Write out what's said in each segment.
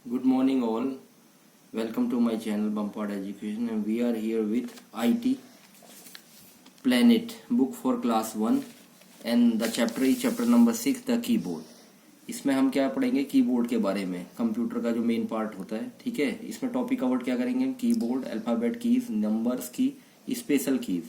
Good morning all. Welcome to my channel Bumpard Education, and we are here with IT Planet book for class 1 and the chapter is chapter number 6 the keyboard. इसमें हम क्या पढ़ेंगे? Keyboard के बारे में, computer का जो main part होता है. ठीक है, इसमें टॉपिक कवर्ड क्या करेंगे हम? कीबोर्ड, अल्फाबेट कीज, नंबर्स की, स्पेशल कीज.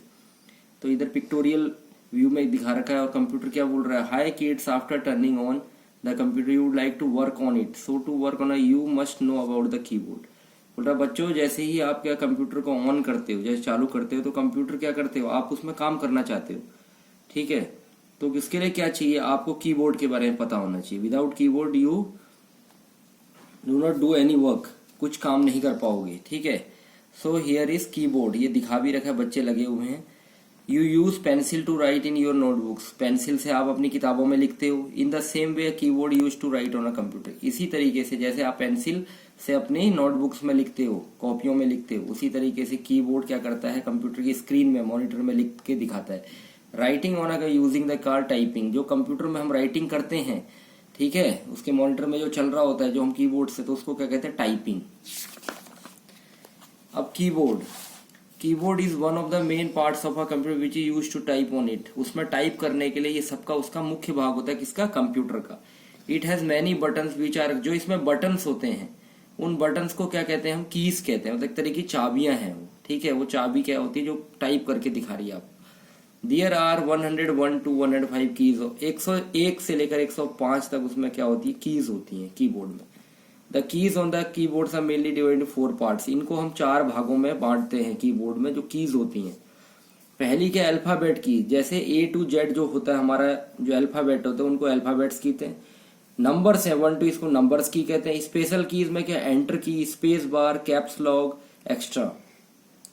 तो इधर पिक्टोरियल व्यू में दिखा रखा है और कंप्यूटर क्या बोल रहा है? Hi kids, after turning on the computer you would like to work on it, so to work on you must know about the keyboard. बोल रहा बच्चों, जैसे ही आप क्या कंप्यूटर को ऑन करते हो, जैसे चालू करते हो, तो कंप्यूटर क्या करते हो? आप उसमें काम करना चाहते हो. ठीक है, तो इसके लिए क्या चाहिए? आपको कीबोर्ड के बारे में पता होना चाहिए. Without keyboard you do not do any work, कुछ काम नहीं कर पाओगे. ठीक है, सो हियर इज कीबोर्ड. ये दिखा भी रखा है, बच्चे लगे हुए हैं. You use pencil to write in your notebooks, pencil से आप अपनी किताबों में लिखते हो. In the same way keyboard use to write on a computer, इसी तरीके से जैसे आप पेंसिल से अपनी नोटबुक्स में लिखते हो, कॉपियों में लिखते हो, उसी तरीके से कीबोर्ड क्या करता है? कंप्यूटर की स्क्रीन में, मॉनिटर में लिख के दिखाता है. Writing on a using the car typing, जो कंप्यूटर में हम राइटिंग करते हैं, ठीक है, उसके मॉनिटर में जो चल रहा होता है, जो हम कीबोर्ड से, तो उसको क्या कहते हैं? टाइपिंग. अब keyboard is one of the main parts of a computer which is use to type on it. उसमें टाइप करने के लिए ये सबका उसका मुख्य भाग होता है. किसका? कंप्यूटर का. It has many buttons which are, जो इसमें बटन्स होते हैं, उन बटन्स को क्या कहते हैं? हम कीज कहते हैं. मतलब एक तरह की चाबियां हैं वो. ठीक है, वो चाबी क्या होती है? जो टाइप करके दिखा रही है आप. There are 101 to 105 keys. 101 से लेकर 105 तक उसमें क्या होती है? कीज होती है कीबोर्ड में. The keys on the keyboards are mainly divided into 4 parts. इनको हम 4 भागों में बांटते हैं कीबोर्ड में, जो कीज होती हैं. पहली क्या? अल्फाबेट की. जैसे A to Z जो होता है हमारा, जो अल्फाबेट होता है, उनको अल्फाबेट्स कहते हैं. नंबर्स है 1 to, इसको नंबर्स की कहते हैं. स्पेशल कीज में क्या? एंटर की, space bar, caps lock, extra.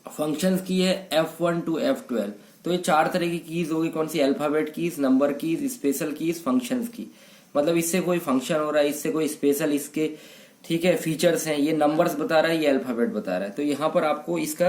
Functions की है F1 to F12. तो ये 4 तरह की कीज होगी. कौन सी? Alphabet keys, number keys, special keys, functions key. मतलब इससे कोई फंक्शन हो रहा है, इससे कोई स्पेशल, इसके ठीक है फीचर्स हैं. ये नंबर्स बता रहा है, ये अल्फाबेट बता रहा है. तो यहाँ पर आपको इसका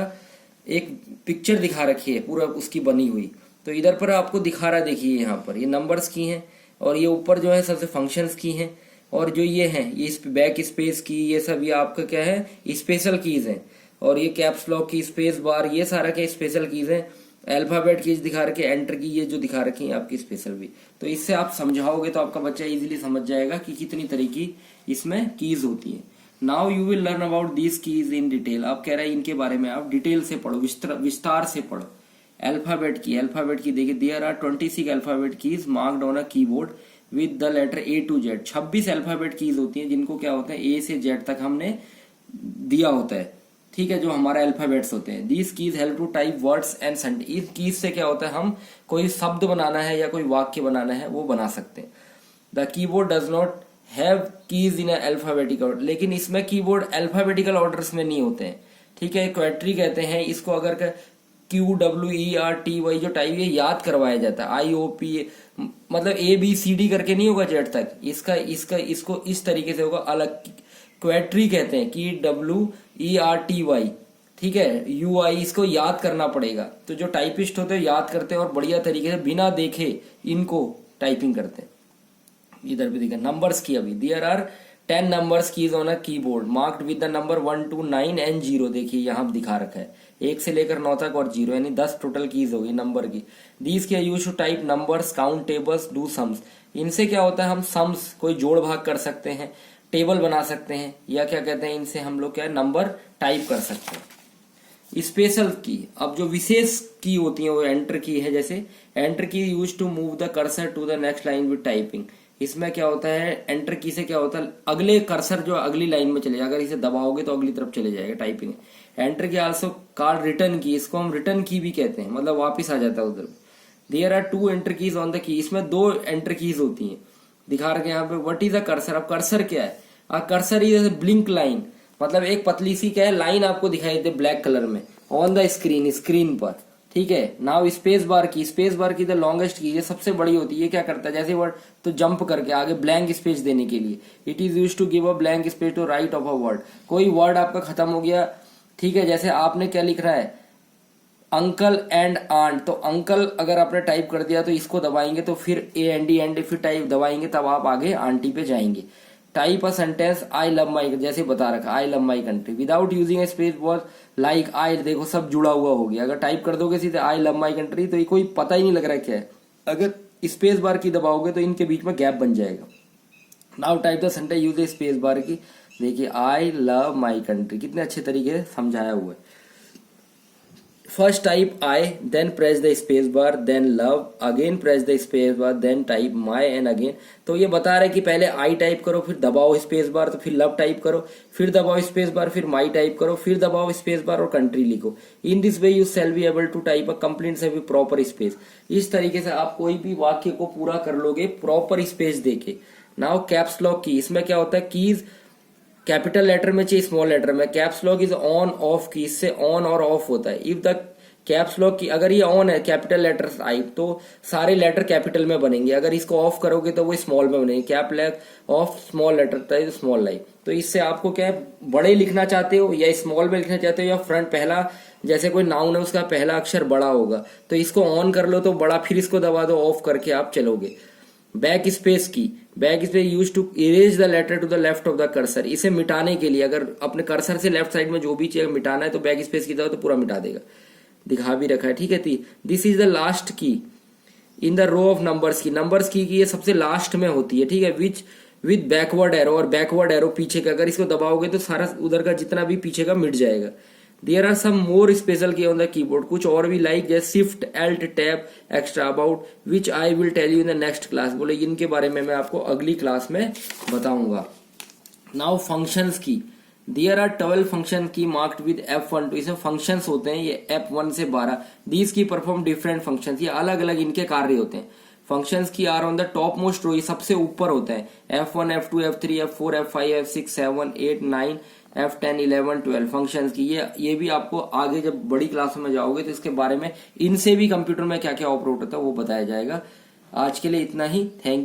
एक पिक्चर दिखा रखी है, पूरा उसकी बनी हुई. तो इधर पर आपको दिखा रहा है, देखिए यहाँ पर ये नंबर्स की हैं, और ये ऊपर जो है सबसे फंक्शंस की हैं, और जो ये हैं ये बैक स्पेस की, ये सब ये आपका क्या है? स्पेशल कीज हैं. और ये कैप्स लॉक की, स्पेस बार, ये सारा क्या? स्पेशल कीज हैं. अल्फाबेट कीज दिखा रखी है, एंटर की ये जो दिखा रखी है आपकी स्पेशल भी. तो इससे आप समझाओगे तो आपका बच्चा इजीली समझ जाएगा कि कितनी तरह की इसमें कीज होती है. Now you will learn about these keys in detail. आप कह रहे हैं इनके बारे में आप डिटेल से पढ़ो, विस्तार से पढ़ो. अल्फाबेट की देखिए, there are 26 alphabet keys marked on a keyboard with the letter A to Z. 26 alphabet keys होती हैं, जिनको क्या होता है? A से Z तक हमने दिया होता है. ठीक है, जो हमारे अल्फाबेट्स होते हैं. These keys help to type words and sentence. इस कीज से क्या होता है? हम कोई शब्द बनाना है या कोई वाक्य बनाना है, वो बना सकते हैं. The keyboard does not have keys in alphabetical order. लेकिन इसमें कीबोर्ड अल्फाबेटिकल ऑर्डर्स में नहीं होते हैं. ठीक है, क्वेट्री कहते हैं इसको. अगर QWERTY जो टाइप है याद करवाया जाता है. IOP मतलब ABCD करके नहीं होगा Z तक. इसको इस तरीके से होगा अलग. क्वेट्री कहते हैं QWERTY. ठीक है, UI इसको याद करना पड़ेगा. तो जो टाइपिस्ट होते हैं याद करते हैं और बढ़िया तरीके से बिना देखे इनको टाइपिंग करते हैं. इधर भी देखिए नंबर्स की. अभी there are 10 numbers keys on a keyboard marked with the number 1 to 9 and 0. देखिए यहाँ दिखा रखा है 1 से लेकर 9 तक और 0, यानी 10 टोटल कीज होगी नंबर की. दीज के use to type numbers, count tables, do sums. इनसे क्या होता है? हम सम्स, कोई जोड़ भाग कर सकते हैं, टेबल बना सकते हैं, या क्या कहते हैं, इनसे हम लोग क्या है? नंबर टाइप कर सकते हैं. स्पेशल की. अब जो विशेष की होती है वो एंटर की है. जैसे enter key use to move the cursor to the next line with typing. इसमें क्या होता है? एंटर की से क्या होता है? अगले कर्सर जो अगली लाइन में चले जाएगा, अगर इसे दबाओगे तो अगली तरफ चले जाएगा टाइपिंग. एंटर की आल्सो कॉल्ड रिटर्न की. इसको हम रिटर्न की भी कहते हैं, मतलब वापस आ जाता है उधर. There are 2 enter keys on the key. इसमें 2 एंटर कीज होती हैं. दिखा रखे यहाँ पे. What is a cursor. अब कर्सर क्या है? Cursor is blink line. मतलब एक पतली सी क्या है? लाइन आपको दिखाई देती है ब्लैक कलर में ऑन द स्क्रीन पर. ठीक है, नाउ स्पेस बार की द लॉन्गेस्ट की, ये सबसे बड़ी होती है. ये क्या करता है? जैसे वर्ड तो जंप करके आगे ब्लैंक स्पेस देने के लिए. It is use to give a blank space to right of a word. कोई वर्ड आपका खत्म हो गया, ठीक है, जैसे आपने क्या लिख रहा है? Uncle and aunt. तो अंकल अगर आपने टाइप कर दिया तो इसको दबाएंगे, तो फिर AND एंड फिर टाइप दबाएंगे, तब आप आगे आंटी पे जाएंगे. Type a sentence I love my, जैसे बता रखा I love my country without using A space was like I, देखो सब जुड़ा हुआ हो गया। अगर टाइप कर दोगे सीधे आई लव माई कंट्री तो ये कोई पता ही नहीं लग रहा है क्या है। अगर स्पेस बार की दबाओगे तो इनके बीच में गैप बन जाएगा। Now type the sentence use the space बार की, देखिए आई लव माई कंट्री कितने अच्छे तरीके से समझाया हुआ है। First type I, then press the space bar, then love, again press the space bar, then type my and again. तो ये बता रहा है कि पहले आई टाइप करो, फिर दबाओ स्पेस बार, तो फिर लव टाइप करो, फिर दबाओ स्पेस बार, फिर माई टाइप करो, फिर दबाओ स्पेस बार और कंट्री लिखो। In this way you shall be able to type a complete से प्रॉपर स्पेस। इस तरीके से आप कोई भी वाक्य को पूरा कर लोगे प्रॉपर स्पेस देके। नाउ कैप्स लॉक की, इसमें क्या होता है कीज कैपिटल लेटर में चाहिए स्मॉल लेटर में। Caps lock is on off की, इससे ऑन और ऑफ होता है। इफ द कैप्स लॉक की अगर ये ऑन है कैपिटल लेटर आई तो सारे लेटर कैपिटल में बनेंगे, अगर इसको ऑफ करोगे तो वो स्मॉल में बनेंगे। Cap lock off small letter small like. तो इससे आपको क्या है, बड़े लिखना चाहते हो या स्मॉल में लिखना चाहते हो या फ्रंट पहला जैसे कोई नाउन है उसका पहला अक्षर बड़ा होगा तो इसको ऑन कर लो तो बड़ा, फिर इसको दबा दो ऑफ करके आप चलोगे। Back space key, back space use to erase the letter to the left of the cursor. इसे मिटाने के लिए अगर अपने कर्सर से लेफ्ट साइड में जो भी चीज मिटाना है तो बैक स्पेस की दबाओ तो पूरा मिटा देगा। दिखा भी रखा है, ठीक है। This is the last key in the row of numbers key, numbers की ये सबसे लास्ट में होती है, ठीक है। विच विद बैकवर्ड एरो, और बैकवर्ड एरो पीछे का, अगर इसको दबाओगे तो सारा उधर का जितना भी पीछे का मिट जाएगा। There are some more special key on the keyboard, कुछ और भी लाइक जैसे shift alt tab extra about which I will tell you in the next class. बोले इनके बारे में मैं आपको अगली क्लास में बताऊंगा। नाउ फंक्शंस की, देयर आर 12 फंक्शन की मार्क्ड विद F1 2, इसमें फंक्शंस होते हैं ये F1 से 12। दीज की परफॉर्म डिफरेंट फंक्शंस, ये अलग अलग इनके कार्य होते हैं। Functions key are on the top most row, ये सबसे ऊपर होते हैं। F1 F2 F3 F4 F5 F6 7 8 9 F10 11 12 functions की। ये भी आपको आगे जब बड़ी क्लासों में जाओगे तो इसके बारे में इनसे भी कंप्यूटर में क्या क्या ऑपरेट होता है वो बताया जाएगा। आज के लिए इतना ही, थैंक यू।